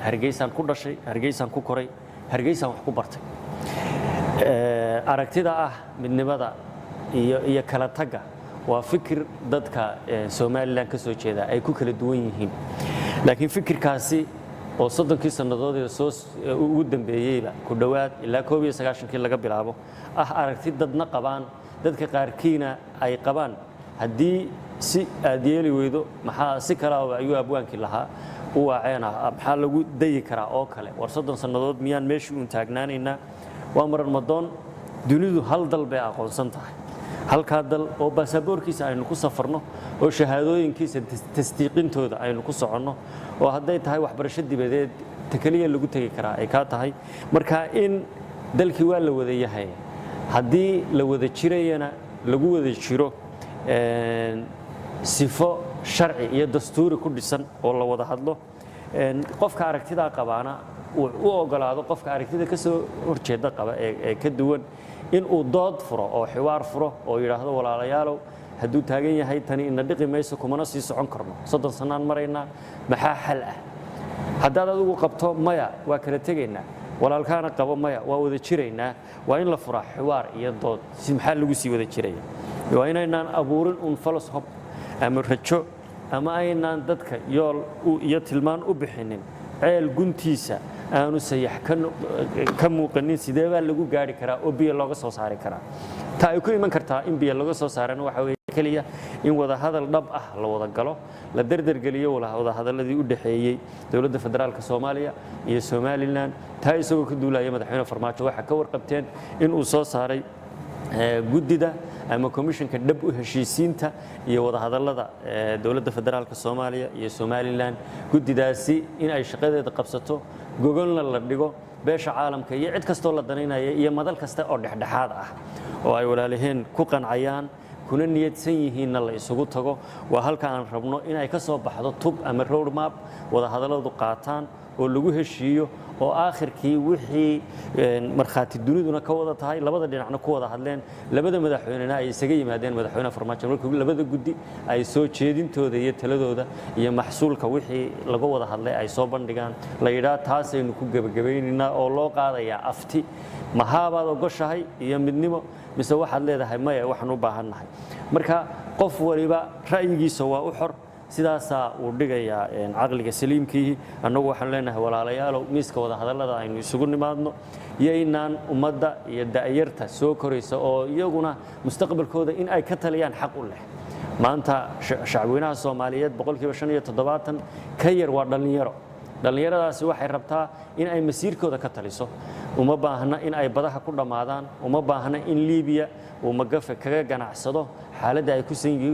hargeysaan ku dhashay, hargeysaan ku koray, hargeysaan wax ku bartay. Aragtida midnimada iyo kala tagga waa fikir dadka Soomaaliland ka soo jeeda ay ku kala duwan yihiin. Laakiin fikirkaasi oo 30 sanadood soo ugu dambeeyayba ku dhawaad ilaa 19 laga bilaabo aragti dadna qabaan, dadka qaarkiina ay qabaan haddii si aad yeeli weydo maxaa si kala ayuu abwaankii lahaa u waaceena maxaa lagu dayi karaa oo kale war 30 sanadood miyaan meeshii u taagnaanaynaa. waa marar madoon dunidu hal dal bay aqoonsan tahay, halka dal oo baasaboorkiisa aynu ku safarno oo shahaadooyinkiisa tasdiiqintooda aynu ku soconno oo hadday tahay waxbarasho dibadeed takaliya lagu tagi karaa ay ka tahay. marka in dalkii waa la wada yahay, haddii la wada jirayana lagu wada jiro sifo sharci iyo dastuuri ku dhisan oo la wada hadlo, qofka aragtida qabaana u ogolaado qofka aragtida ka soo horjeeda qaba ee ka duwan in uu dood furo oo xiwaar furo oo yiraahdo walaalayaalow hadduu taagan yahay tani ina dhiqi mayso kumana sii socon karno 30 sanaan maraynaa maxaa xal ah. haddaad adigu qabto maya waa kala tegaynaa, walaalkaana qabo maya waa wada jiraynaa, waa in la furaa xiwaar iyo dood si maxaa lagu sii wada jiraya. waa inaynaan abuurin un falos hob ama rajo ama aynaan dadka yool iyo tilmaan u bixinin ceel guntiisa aanu sayax ka muuqanin sidee baa lagu gaari karaa oo biyo looga soo saari karaa. taa ay ku iman kartaa in biyo laga soo saarana waxa weeye kaliya in wada hadal dhab la wada galo, la dardargeliyo wada hadaladii u dhaxeeyay dawladda federaalka Soomaaliya iyo Somaliland. taa isagoo ka duulaya madaxweyne Farmaajo waxa ka warqabteen in uu soo saaray guddida ama komishanka dhab u heshiisiinta iyo wada hadalada dawladda federaalka Soomaaliya iyo Somaliland. guddidaasi in ay shaqadeeda qabsato, gogolna la dhigo beesha caalamka iyo cid kastoo la danaynaya iyo madal kasta oo dhexdhexaad oo ay walaalaheen ku qancayaan kuna niyadsan yihiinna la isugu tago. waa halka aan rabno in ay ka soo baxdo tub ama road map wada hadaladu qaataan oo lagu heshiiyo oo aakhirkii wixii marxaati duniduna ka wada tahay, labada dhinacna ku wada hadleen, labada madaxweynena ay isaga yimaadeen madaxweyne Farmaajo markii labada guddi ay soo jeedintooda iyo taladooda iyo maxsuulka wixii laga wada hadlay ay soo bandhigaan, la yiraahdo taasaynu ku gabagabaynaynaa oo loo qaadayaa afti mahaabaad ogoshahay iyo midnimo mise waxaad leedahay maya waxaan u baahannahay. marka qof waliba ra'yigiisa waa u xor, sidaasaa uu dhigayaa caqliga saliimkii. annagu waxaan leenahay walaalayaalow miiska wada hadallada aynu isugu nimaadno iyo inaan ummadda iyo da'yarta soo koraysa oo iyaguna mustaqbalkooda in ay ka taliyaan xaq u leh. maanta shacabweynaha Soomaaliyeed 75% ka yar waa dhalinyaro. dhalinyaradaasi waxay rabtaa in ay masiirkooda ka taliso, uma baahna in ay badaha ku dhamaadaan, uma baahna in Liibiya uu magafe kaga ganacsado xaaladda ay ku san yihiin.